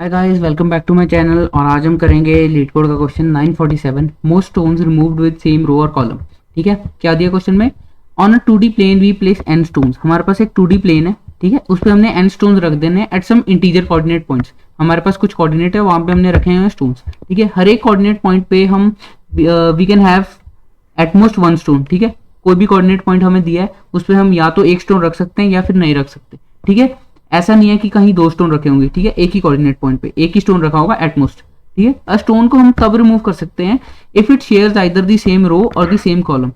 Hi guys, welcome back to my channel. और आज हम करेंगे लीड कोड का question 947, most stones removed with same row और कॉलम। ठीक है, क्या दिया क्वेश्चन में? On a 2D plane we place n stones. हमारे पास एक 2D प्लेन है, ठीक है, उस पर हमने n स्टोन्स रख देने हैं at some integer coordinate points. हमारे पास कुछ कोऑर्डिनेट है, वहां पे हमने रखे हैं स्टोन्स। ठीक है, हर एक कोऑर्डिनेट पॉइंट पे हम we can have at most one stone. ठीक है, कोई भी कोऑर्डिनेट पॉइंट हमें दिया है उस पर हम या तो एक स्टोन रख सकते हैं या फिर नहीं रख सकते। ठीक है, ऐसा नहीं है कि कहीं दो स्टोन रखे होंगे। ठीक है, एक ही कोऑर्डिनेट पॉइंट पे एक ही स्टोन रखा होगा एटमोस्ट। ठीक है, स्टोन को हम तब रिमूव कर सकते हैं if it shares either the same row और द सेम कॉलम।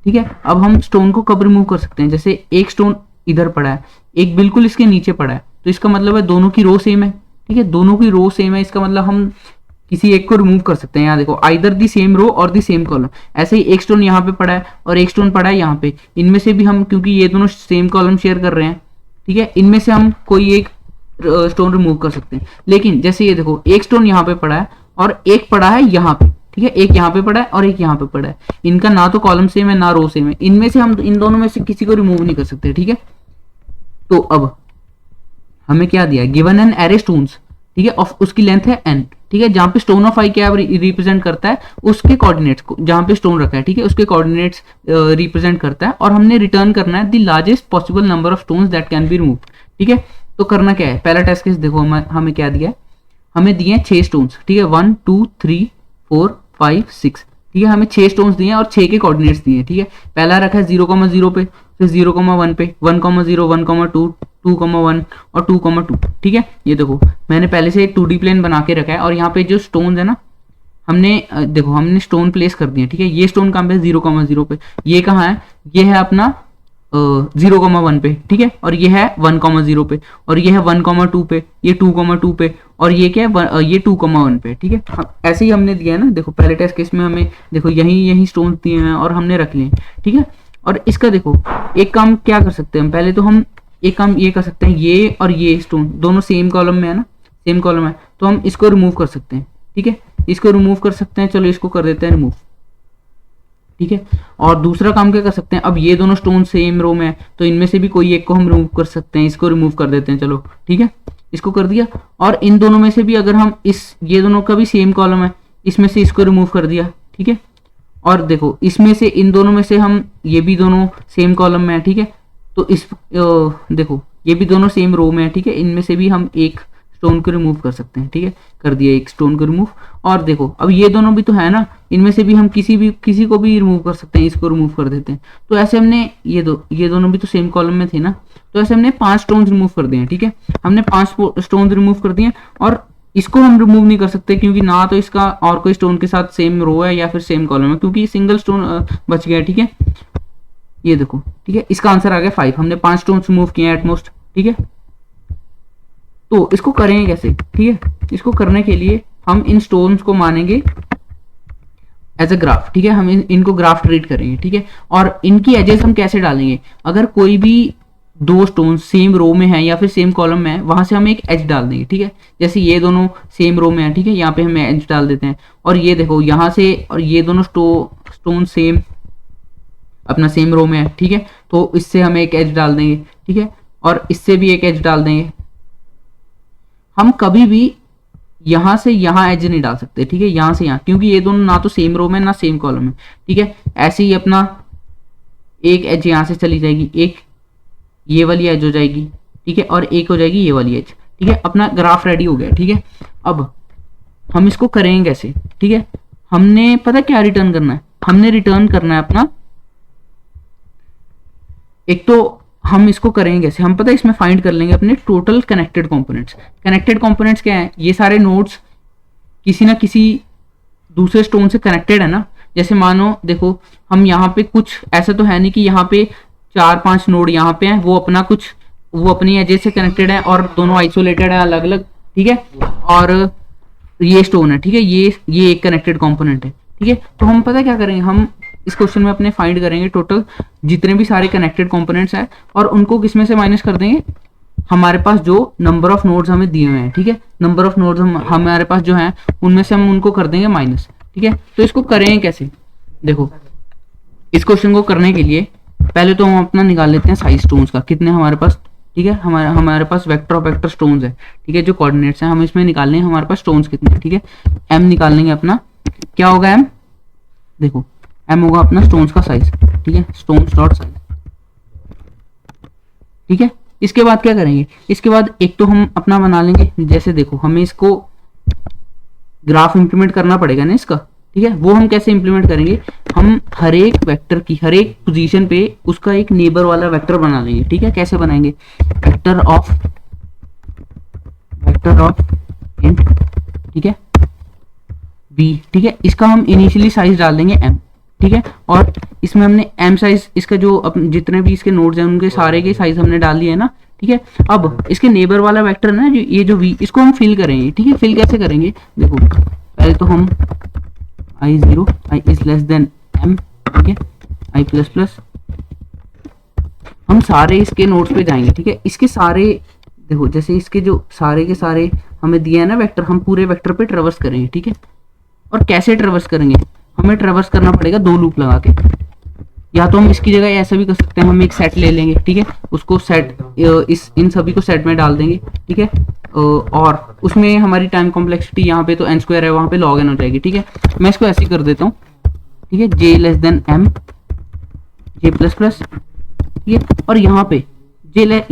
ठीक है, अब हम स्टोन को कब रिमूव कर सकते हैं? जैसे एक स्टोन इधर पड़ा है, एक बिल्कुल इसके नीचे पड़ा है, तो इसका मतलब है दोनों की रो सेम है। ठीक है, दोनों की रो सेम है, इसका मतलब हम किसी एक को रिमूव कर सकते हैं। यहाँ देखो, आइदर दी सेम रो और दी सेम कॉलम। ऐसे ही एक स्टोन यहाँ पे पड़ा है और एक स्टोन पड़ा है यहाँ पे, इनमें से भी हम, क्योंकि ये दोनों सेम कॉलम शेयर कर रहे हैं, ठीक है, इनमें से हम कोई एक स्टोन रिमूव कर सकते हैं। लेकिन जैसे ये देखो, एक स्टोन यहाँ पे पड़ा है और एक पड़ा है यहाँ पे। ठीक है, एक यहाँ पे पड़ा है और एक यहाँ पे पड़ा है, इनका ना तो कॉलम सेम है ना रो सेम है, इनमें से हम इन दोनों में से किसी को रिमूव नहीं कर सकते। ठीक है, तो अब हमें क्या दिया? Given an array stones. ठीक है, और उसकी लेंथ है n। ठीक है, जहां पे स्टोन ऑफ आई क्या रिप्रेजेंट करता है? उसके कोऑर्डिनेट्स को, जहां पे स्टोन रखा है, ठीक है, उसके कोऑर्डिनेट्स रिप्रेजेंट करता है। और हमने रिटर्न करना है the largest possible number of stones that can be remove. ठीक है, तो करना क्या है? पहला टेस्ट केस देखो, हमें क्या दिया है? हमें दिए हैं 6 स्टोन्स। ठीक है, 1 2 3 4 5 6। ठीक है, हमें 6 स्टोन्स दिए हैं और 6 के कोऑर्डिनेट्स दिए हैं। ठीक है, पहला रखा है 0,0 पे, फिर 0,1 पे, 1,0 1,2 2,1 और 2,2। ठीक है, ये देखो मैंने पहले से एक 2D प्लेन बना के रखा है और यहाँ पे जो स्टोन है ना, हमने देखो हमने स्टोन प्लेस कर दिए। ठीक है, ये स्टोन कहाँ पे? 0,0 पे। ये कहाँ है? ये है अपना 0,1 पे। ठीक है, और ये है 1,0 पे, और ये है 1,2 पे, ये 2,2 पे, और ये क्या है? ये 2,1 पे। ठीक है, ऐसे ही हमने दिया है ना। देखो पहले टेस्ट केस में हमें देखो यही स्टोन दिए हैं और हमने रख लिए। ठीक है, और इसका देखो एक काम क्या कर सकते हैं हम? पहले तो हम एक काम ये कर सकते हैं, ये और ये स्टोन दोनों सेम कॉलम में है ना, सेम कॉलम है, तो हम इसको रिमूव कर सकते हैं। ठीक है, इसको रिमूव कर सकते हैं, चलो इसको कर देते हैं रिमूव। ठीक है, और दूसरा काम क्या कर सकते हैं? अब ये दोनों स्टोन सेम रो में है, तो इनमें से भी कोई एक को हम रिमूव कर सकते हैं, इसको रिमूव कर देते हैं। चलो ठीक है, इसको कर दिया। और इन दोनों में से भी अगर हम ये दोनों का भी सेम कॉलम है, इसमें से इसको रिमूव कर दिया। ठीक है, और देखो इसमें से इन दोनों में से हम, ये भी दोनों सेम कॉलम में है। ठीक है, तो देखो ये भी दोनों सेम रो में है। ठीक है, इनमें से भी हम एक स्टोन को रिमूव कर सकते हैं। ठीक है, कर दिया एक स्टोन को रिमूव। और देखो अब ये दोनों भी तो है ना, इनमें से भी हम किसी को भी रिमूव कर सकते हैं, इसको रिमूव कर देते हैं। तो ऐसे हमने ये दोनों भी तो सेम कॉलम में थे ना, तो ऐसे हमने 5 स्टोन रिमूव कर दिए हैं। ठीक है, हमने 5 स्टोन रिमूव कर दिए, और इसको हम रिमूव नहीं कर सकते क्योंकि ना तो इसका और कोई स्टोन के साथ सेम रो है या फिर सेम कॉलम है, क्योंकि सिंगल स्टोन बच गया। ठीक है, ये देखो, ठीक है, इसका आंसर आ गया 5। हमने 5 स्टोन रिमूव किए हैं एटमोस्ट। ठीक है, तो इसको करेंगे कैसे? ठीक है, इसको करने के लिए हम इन स्टोन्स को मानेंगे एज अ ग्राफ। ठीक है, हम इनको ग्राफ ट्रीट करेंगे। ठीक है, और इनकी एजेस हम कैसे डालेंगे? अगर कोई भी 2 स्टोन सेम रो में है या फिर सेम कॉलम में है, वहां से हम एक एज डाल देंगे। ठीक है, जैसे ये दोनों सेम रो में है, ठीक है, यहाँ पे हम एज डाल देते हैं। और ये देखो यहाँ से, और ये दोनों स्टोन सेम अपना सेम रो में है। ठीक है, तो इससे हम एक एज डाल देंगे। ठीक है, और इससे भी एक एज डाल देंगे। हम कभी भी यहां से यहां एज नहीं डाल सकते। ठीक है, यहां से यहां, क्योंकि ये दोनों ना तो सेम रो में ना सेम कॉलम में। ठीक है, ऐसे ही अपना एक एज यहां से चली जाएगी, एक ये वाली एज हो जाएगी। ठीक है, और एक हो जाएगी ये वाली एज। ठीक है, अपना ग्राफ रेडी हो गया। ठीक है, अब हम इसको करेंगे कैसे? ठीक है, हमने पता क्या रिटर्न करना है? हमने रिटर्न करना है अपना, एक तो हम इसको करेंगे कैसे? हम पता है इसमें फाइंड कर लेंगे अपने total connected components. Connected components क्या है? ये सारे नोड्स किसी ना किसी दूसरे स्टोन से कनेक्टेड है ना। जैसे मानो देखो, हम यहाँ पे कुछ ऐसा तो है नहीं कि यहाँ पे 4-5 नोड यहाँ पे हैं, वो अपनी एजेस से कनेक्टेड है और दोनों आइसोलेटेड है अलग अलग। ठीक है, और ये स्टोन है। ठीक है, ये एक कनेक्टेड कंपोनेंट है। ठीक है, तो हम पता क्या करेंगे? हम इस क्वेश्चन में अपने फाइंड करेंगे टोटल जितने भी सारे कनेक्टेड कंपोनेंट्स हैं, और उनको किसमें से माइनस कर देंगे? हमारे पास जो नंबर ऑफ नोड्स हमें दिए हुए हैं। ठीक है, नंबर ऑफ नोड्स हमारे पास जो हैं उनमें से हम उनको कर देंगे माइनस। ठीक है, तो इसको करेंगे कैसे? देखो, इस क्वेश्चन को करने के लिए पहले तो हम अपना निकाल लेते हैं साइज स्टोन्स का। कितने हमारे पास? ठीक है, हमारे पास वेक्टर ऑफ वेक्टर स्टोन्स है, ठीक है, जो कोऑर्डिनेट्स हैं, हम इसमें निकालने हैं हमारे पास स्टोन्स कितने हैं, ठीक है। एम निकाल लेंगे अपना, क्या होगा एम, देखो एम होगा अपना स्टोन्स का साइज, ठीक है, स्टोन्स डॉट साइज, ठीक है। इसके बाद क्या करेंगे, इसके बाद एक तो हम अपना बना लेंगे, जैसे देखो हमें इसको ग्राफ इंप्लीमेंट करना पड़ेगा ना इसका, ठीक है। वो हम कैसे इंप्लीमेंट करेंगे, हम हर एक वेक्टर की हर एक पोजीशन पे उसका एक नेबर वाला वेक्टर बना लेंगे, ठीक है। कैसे बनाएंगे, वेक्टर ऑफ इंट, ठीक है, बी, ठीक है। इसका हम इनिशियली साइज डाल देंगे m, ठीक है, और इसमें हमने m साइज, इसका जो जितने भी इसके नोड्स हैं उनके सारे के साइज हमने डाल दिए है ना, ठीक है। अब इसके नेबर वाला वेक्टर है ना, जो ये जो v, इसको हम फिल करेंगे, ठीक है। फिल कैसे करेंगे, देखो पहले तो हम i0 i is less then m, ठीक है, i प्लस प्लस, हम सारे इसके नोड्स पे जाएंगे, ठीक है। इसके सारे देखो, जैसे इसके जो सारे के सारे हमें दिया है ना वेक्टर, हम पूरे वेक्टर पे ट्रेवर्स करेंगे, ठीक है। और कैसे ट्रेवर्स करेंगे, हमें ट्रेवर्स करना पड़ेगा 2 लूप लगा के, या तो हम इसकी जगह ऐसा भी कर सकते हैं, हम एक सेट ले लेंगे, ठीक है, उसको सेट इन सभी को सेट में डाल देंगे, ठीक है। और उसमें हमारी टाइम कॉम्प्लेक्सिटी यहाँ पे तो n स्क्वायर है, वहाँ पे log n हो जाएगी, ठीक है। मैं इसको ऐसे ही कर देता हूँ, ठीक है, j less than m, j plus plus, ठीक है। और यहाँ पे ये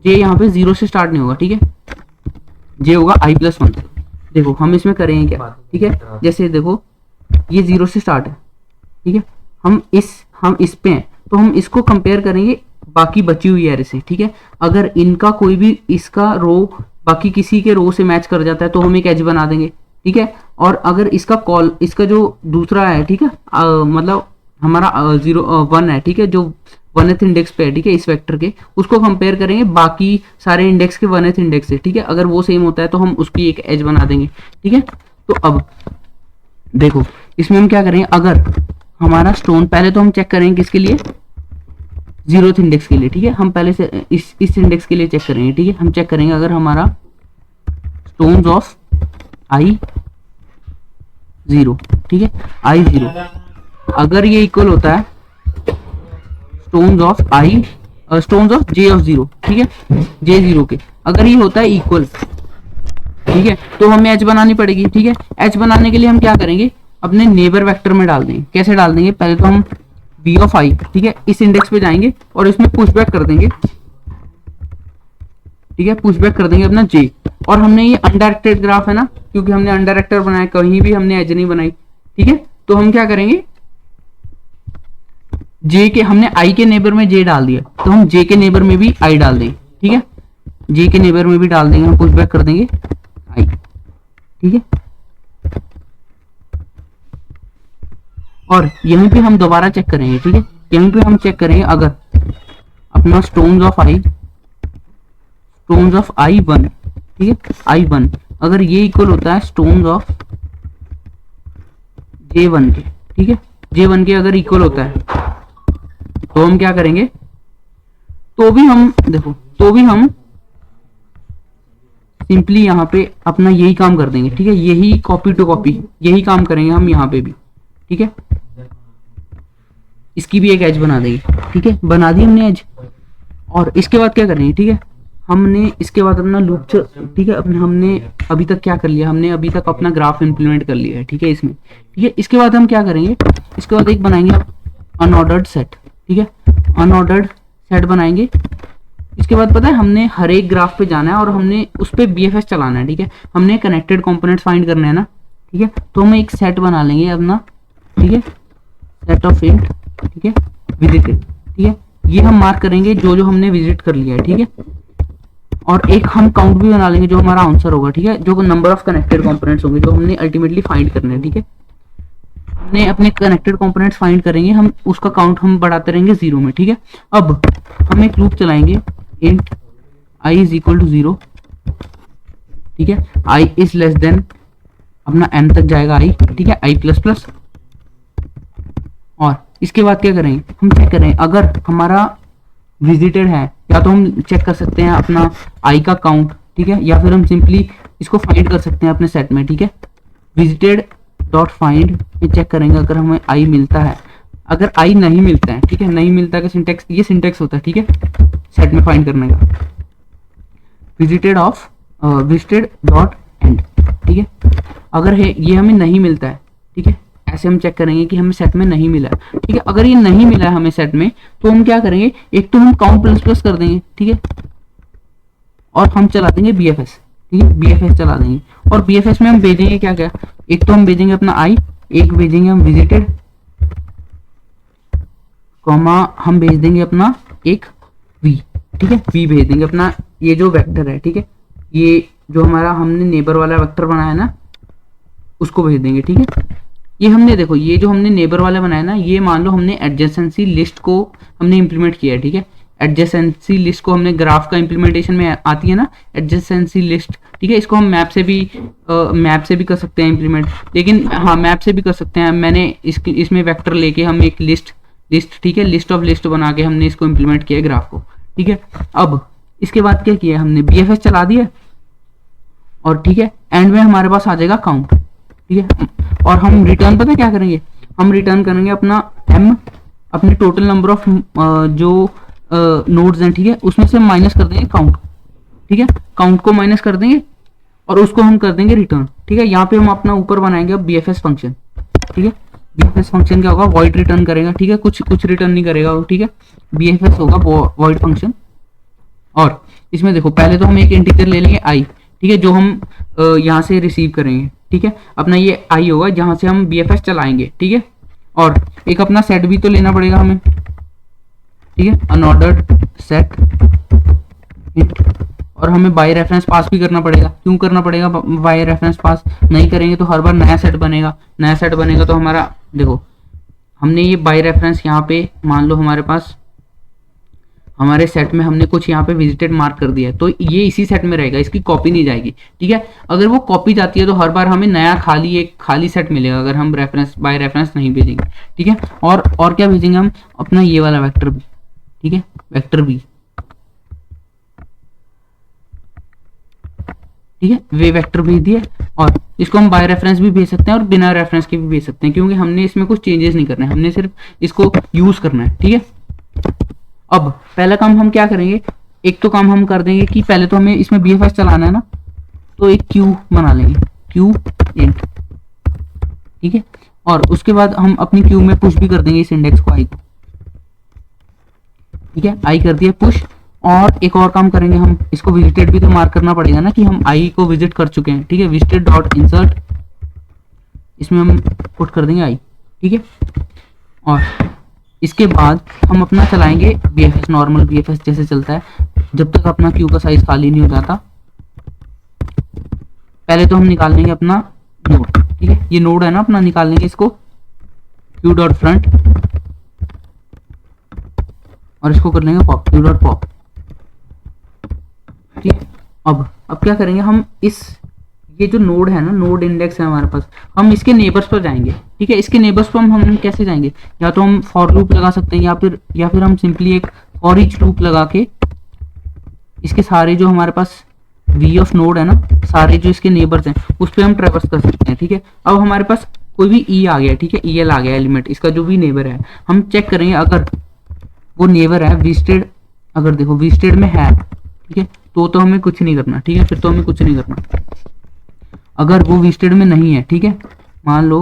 j यहाँ पे 0 से स्टार्ट नहीं होगा, ठीक है, j होगा i प्लस 1। देखो हम इसमें करेंगे क्या, ठीक है, जैसे देखो ये 0 से स्टार्ट है, ठीक है, हम इस पे हैं, तो हम इसको कंपेयर करेंगे बाकी बची हुई एरे से, ठीक है। अगर इनका कोई भी इसका रो बाकी किसी के रो से मैच कर जाता है तो हम एक एज बना देंगे, ठीक है। और अगर इसका जो दूसरा है, ठीक है, मतलब हमारा 1 है, ठीक है, जो 1th इंडेक्स पे है, ठीक है, इस वेक्टर के, उसको कंपेयर करेंगे बाकी सारे इंडेक्स के 1th इंडेक्स से, ठीक है। अगर वो सेम होता है तो हम उसकी एक एज बना देंगे, ठीक है। तो अब देखो इसमें हम क्या करेंगे, अगर हमारा स्टोन, पहले तो हम चेक करेंगे किसके लिए, 0th इंडेक्स के लिए, ठीक है। हम पहले से इस इंडेक्स के लिए चेक करेंगे, ठीक है। हम चेक करेंगे अगर हमारा स्टोन्स ऑफ i0, ठीक है, i0 अगर ये इक्वल होता है स्टोन्स ऑफ j ऑफ 0, ठीक है, j0 के अगर ये होता है इक्वल, ठीक है, तो हमें एच बनानी पड़ेगी, ठीक है। एच बनाने के लिए हम क्या करेंगे, अपने नेबर वेक्टर में डाल देंगे। कैसे डाल देंगे, पहले तो हम v ऑफ i, ठीक है, इस इंडेक्स पे जाएंगे और इसमें पुशबैक कर देंगे, ठीक है, पुशबैक कर देंगे अपना j। और हमने ये अनडायरेक्टेड ग्राफ है ना, क्योंकि हमने अनडायरेक्टर बनाया, कहीं भी हमने एज नहीं बनाई, ठीक है। तो हम क्या करेंगे, j के हमने i के नेबर में j डाल दिया, तो हम j के नेबर में भी i डाल देंगे, ठीक है, j के नेबर में भी डाल देंगे, हम पुशबैक कर देंगे i, ठीक है। और यहीं पे हम दोबारा चेक करेंगे, ठीक है, यहीं पे हम चेक करेंगे अगर अपना स्टोन्स ऑफ i1, ठीक है, i1 अगर ये इक्वल होता है स्टोन्स ऑफ j1 के, ठीक है, j1 के अगर इक्वल होता है तो हम क्या करेंगे, तो भी हम सिंपली यहाँ पे अपना यही काम कर देंगे, ठीक है, यही कॉपी टू कॉपी यही काम करेंगे हम यहाँ पे भी, ठीक है। इसकी भी एक एज बना देंगे, ठीक है, बना दी हमने एज। और इसके बाद क्या करेंगे, ठीक है, हमने इसके बाद अपना लूप, ठीक है, हमने अभी तक क्या कर लिया, हमने अभी तक अपना ग्राफ इंप्लीमेंट कर लिया है, ठीक है, इसमें, ठीक है। इसके बाद हम क्या करेंगे, इसके बाद एक बनाएंगे अनऑर्डर्ड सेट, ठीक है, अनऑर्डर्ड सेट बनाएंगे। इसके बाद पता है हमने हर एक ग्राफ पे जाना है और हमने उस पर BFS चलाना है, ठीक है, हमने कनेक्टेड कंपोनेंट्स फाइंड करने हैं ना, ठीक है। तो हम एक सेट बना लेंगे अपना, ठीक है, सेट ऑफ इंट, ठीक है, विजिटेड, ठीक है, ये हम मार्क करेंगे जो जो हमने विजिट कर लिया है, ठीक है। और एक हम काउंट भी बना लेंगे जो हमारा आंसर होगा, ठीक है, जो नंबर ऑफ कनेक्टेड कंपोनेंट्स होंगे जो हमने अल्टीमेटली फाइंड करने हैं, ठीक है। हमने अपने कनेक्टेड कंपोनेंट्स फाइंड करेंगे, हम उसका काउंट हम बढ़ाते रहेंगे 0 में, ठीक है। अब हम एक लूप चलाएंगे, int i is equal to 0, ठीक है, i इज लेस देन अपना m तक जाएगा i, ठीक है, i प्लस प्लस। और इसके बाद क्या करेंगे, हम चेक करें अगर हमारा विजिटेड है, या तो हम चेक कर सकते हैं अपना i का काउंट, ठीक है, या फिर हम सिंपली इसको फाइंड कर सकते हैं अपने सेट में, ठीक है, विजिटेड डॉट फाइंड में चेक करेंगे अगर हमें i मिलता है। अगर i नहीं मिलता है, ठीक है, नहीं मिलता का सिंटेक्स, ये सिंटेक्स होता है, ठीक है, सेट में फाइंड करने का। Visited of visited dot and, ठीक है। अगर है ये हमें नहीं मिलता है, ठीक है, ऐसे हम चेक करेंगे कि हमें सेट में नहीं मिला है, ठीक है। अगर ये नहीं मिला है हमें सेट में, तो हम क्या करेंगे, एक तो हम काउंट प्लस प्लस कर देंगे, ठीक है, और हम चला देंगे BFS, ठीक है, BFS चला देंगे। और BFS में हम भेजेंगे क्या क्या, एक तो हम भेजेंगे अपना आई, एक भेजेंगे हम विजिटेड, कॉमा हम भेज देंगे अपना एक V, ठीक है, V भेज देंगे अपना ये जो वेक्टर है, ठीक है, ये जो हमारा हमने नेबर वाला वेक्टर बनाया ना उसको भेज देंगे, ठीक है। ये हमने देखो, ये जो हमने नेबर वाला बनाया ना, ये मान लो हमने एडजेसेंसी लिस्ट को हमने इंप्लीमेंट किया है, ठीक है। एडजेसेंसी लिस्ट को हमने ग्राफ का इंप्लीमेंटेशन में आती है ना एडजेसेंसी लिस्ट, ठीक है। इसको हम मैप से भी कर सकते हैं इंप्लीमेंट, लेकिन हाँ मैप से भी कर सकते हैं। मैंने इसमें वेक्टर लेके हम एक लिस्ट, ठीक है, लिस्ट ऑफ लिस्ट बना के हमने इसको इंप्लीमेंट किया है ग्राफ को, ठीक है। अब इसके बाद क्या किया हमने, BFS चला दिया, और ठीक है एंड में हमारे पास आ जाएगा काउंट, ठीक है। और हम रिटर्न पता क्या करेंगे, हम रिटर्न करेंगे अपना m, अपने टोटल नंबर ऑफ जो नोड्स हैं, ठीक है, उसमें से माइनस कर देंगे काउंट, ठीक है, काउंट को माइनस कर देंगे और उसको हम कर देंगे रिटर्न, ठीक है। यहाँ पे हम अपना ऊपर बनाएंगे अब BFS फंक्शन, ठीक है। BFS फंक्शन क्या होगा, वॉइड रिटर्न करेगा, ठीक है, कुछ रिटर्न नहीं करेगा वो, ठीक है। BFS होगा वॉइड फंक्शन। और इसमें देखो पहले तो हम एक इंटीजर ले लेंगे i, ठीक है, जो हम यहाँ से रिसीव करेंगे, ठीक है। अपना ये i होगा जहाँ से हम BFS चलाएंगे, ठीक है। और एक अपना सेट भी तो लेना पड़ेगा हमें, ठीक है, अनऑर्डर्ड सेट, और हमें बाय रेफरेंस पास भी करना पड़ेगा। क्यों करना पड़ेगा बाय रेफरेंस पास, नहीं करेंगे तो हर बार नया सेट बनेगा, नया सेट बनेगा तो हमारा देखो हमने ये बाय रेफरेंस यहाँ पे मान लो हमारे पास हमारे सेट में हमने कुछ यहाँ पे विजिटेड मार्क कर दिया है, तो ये इसी सेट में रहेगा, इसकी कॉपी नहीं जाएगी, ठीक है। अगर वो कॉपी जाती है तो हर बार हमें नया एक खाली सेट मिलेगा अगर हम रेफरेंस बाय रेफरेंस नहीं भेजेंगे, ठीक है। और क्या भेजेंगे हम, अपना ये वाला वेक्टर भी, ठीक है, वेक्टर भी, ठीक है, वे वेक्टर भेज दिए। और इसको हम बाय रेफरेंस भी भेज सकते हैं और बिना रेफरेंस के भी भेज सकते हैं, क्योंकि हमने इसमें कुछ चेंजेस नहीं करना है, हमने सिर्फ इसको यूज करना है, ठीक है। अब पहला काम हम क्या करेंगे, एक तो काम हम कर देंगे कि पहले तो हमें इसमें BFS चलाना है ना, तो एक क्यू बना लेंगे, क्यू इंट, ठीक है। और उसके बाद हम अपनी क्यू में पुश भी कर देंगे इस इंडेक्स को i को, ठीक है, i कर दिया पुश। और एक और काम करेंगे हम, इसको विजिटेड भी तो मार्क करना पड़ेगा ना कि हम i को विजिट कर चुके हैं, ठीक है, विजिटेड डॉट इंसर्ट, इसमें हम पुट कर देंगे i, ठीक है। और इसके बाद हम अपना चलाएंगे BFS, नॉर्मल BFS जैसे चलता है, जब तक अपना क्यू का साइज खाली नहीं हो जाता। पहले तो हम निकाल लेंगे अपना नोड, ठीक है, ये नोड है ना अपना, निकाल लेंगे इसको क्यू डॉट फ्रंट, और इसको कर लेंगे पॉप, क्यू डॉट पॉप, ठीक है। अब क्या करेंगे हम, ये जो नोड है ना, नोड इंडेक्स है हमारे पास, हम इसके नेबर्स पर जाएंगे, ठीक है। इसके नेबर्स पर हम कैसे जाएंगे, या तो हम फॉर लूप लगा सकते हैं, या फिर हम सिंपली एक फॉर ईच लूप लगा के इसके सारे जो हमारे पास V ऑफ नोड है ना, सारे जो इसके नेबर्स हैं उस पर हम ट्रेवर्स कर सकते हैं, ठीक है। अब हमारे पास कोई भी E आ गया, ठीक है, EL आ गया एलिमेंट, इसका जो भी नेबर है, हम चेक करेंगे अगर वो नेबर है विजिटेड, अगर देखो विजिटेड में है, ठीक है, तो हमें कुछ नहीं करना, ठीक है, फिर तो हमें कुछ नहीं करना। अगर वो विजिटेड में नहीं है, ठीक है, मान लो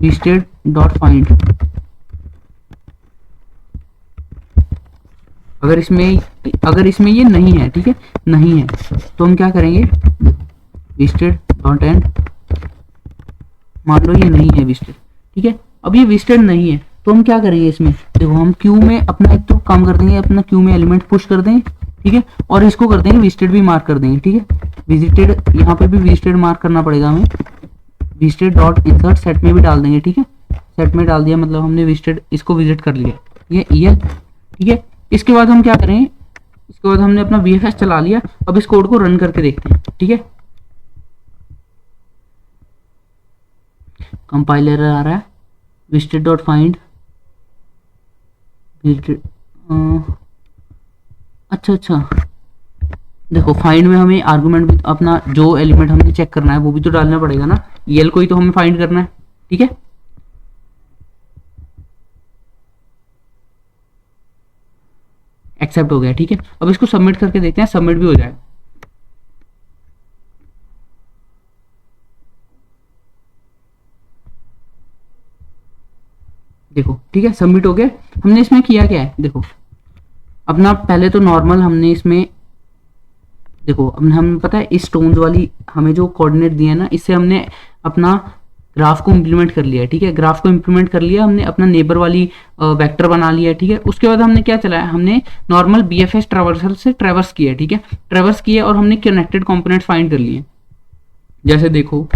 विजिटेड डॉट फाइंड, अगर इसमें ये नहीं है, ठीक है, नहीं है, तो हम क्या करेंगे, विजिटेड डॉट एंड, मान लो ये नहीं है विजिटेड, ठीक है। अब ये विजिटेड नहीं है तो हम क्या करेंगे, इसमें देखो हम क्यू में अपना एक तो काम कर देंगे, अपना क्यू में एलिमेंट पुश कर देंगे, ठीक है, और इसको कर देंगे विजिटेड भी मार्क कर देंगे, ठीक है। विजिटेड यहाँ पे भी विजिटेड मार्क करना पड़ेगा हमें, विजिटेड डॉट इंसर्ट सेट में भी डाल देंगे, ठीक है, सेट में डाल दिया मतलब हमने विजिटेड इसको विजिट कर लिया, ये EL, ठीक है। इसके बाद हम क्या करेंगे, इसके बाद हमने अपना BFS चला लिया, अब इस कोड को रन करके देखते हैं, ठीक है। कंपाइलर आ रहा है, विजिटेड डॉट फाइंड विजिटेड, अच्छा देखो फाइंड में हमें आर्गुमेंट भी अपना जो एलिमेंट हमने चेक करना है वो भी तो डालना पड़ेगा ना, EL को ही तो हमें फाइंड करना है, ठीक है। एक्सेप्ट हो गया, ठीक है। अब इसको सबमिट करके देखते हैं, सबमिट भी हो जाएगा, देखो ठीक है, सबमिट हो गया। हमने इसमें किया क्या है, देखो अपना पहले तो नॉर्मल हमने इसमें देखो अब हम पता है इस स्टोन्स वाली हमें जो कोऑर्डिनेट दिया है ना, इससे हमने अपना ग्राफ को इम्प्लीमेंट कर लिया है। ठीक है, ग्राफ को इम्प्लीमेंट कर लिया हमने, अपना नेबर वाली वेक्टर बना लिया है। ठीक है, उसके बाद हमने क्या चलाया, हमने नॉर्मल BFS ट्रैवर्सल से ट्रैवर्स किया है। ठीक है, ट्रैवर्स किया और हमने कनेक्टेड कंपोनेंट्स फाइंड कर लिए। जैसे देखो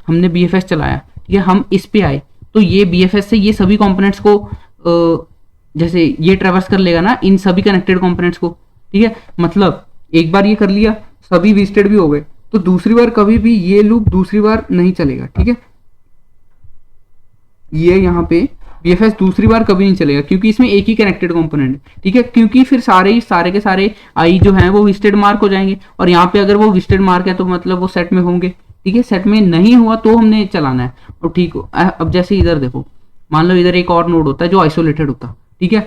हमने BFS चलाया, ठीक है, हम इस पे आए तो ये BFS से ये सभी कंपोनेंट्स को जैसे ये ट्रैवर्स कर लेगा ना इन सभी कनेक्टेड कंपोनेंट्स को। ठीक है, मतलब एक बार ये कर लिया, सभी विजिटेड भी हो गए, तो दूसरी बार कभी भी ये लूप दूसरी बार नहीं चलेगा। ठीक है, ये यहाँ पे BFS दूसरी बार कभी नहीं चलेगा क्योंकि इसमें एक ही कनेक्टेड कंपोनेंट है। ठीक है, क्योंकि फिर सारे के सारे आई जो हैं वो विजिटेड मार्क हो जाएंगे, और यहाँ पे अगर वो विजिटेड मार्क है तो मतलब वो सेट में होंगे। ठीक है, सेट में नहीं हुआ तो हमने चलाना है। और ठीक हो, अब जैसे इधर देखो, मान लो इधर एक और नोड होता है जो आइसोलेटेड होता। ठीक है,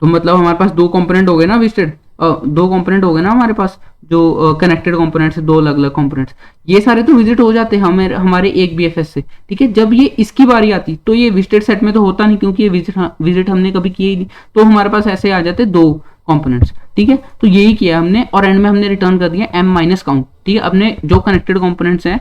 तो मतलब हमारे पास दो कंपोनेंट हो गए ना विजिटेड, दो कंपोनेंट हो गए ना हमारे पास जो कनेक्टेड कंपोनेंट्स है, दो अलग अलग कंपोनेंट्स, ये सारे तो विजिट हो जाते हैं हमारे एक BFS से। ठीक है, जब ये इसकी बारी आती तो ये विजिटेड सेट में तो होता नहीं क्योंकि ये विजिट हमने कभी किए ही नहीं, तो हमारे पास ऐसे आ जाते दो कंपोनेंट्स। ठीक है, तो यही किया हमने, और एंड में हमने रिटर्न कर दिया m- काउंट। ठीक है, अपने जो कनेक्टेड कंपोनेंट्स हैं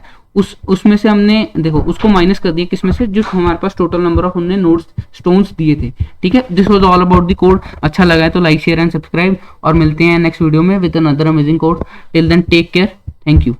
उसमें से हमने देखो उसको माइनस कर दिया, किसमें से, जो हमारे पास टोटल नंबर ऑफ हमने नोड्स स्टोन्स दिए थे। ठीक है, this was all about the code. अच्छा लगा है तो लाइक शेयर एंड सब्सक्राइब, और मिलते हैं नेक्स्ट वीडियो में with another amazing code. Till then take care, thank you.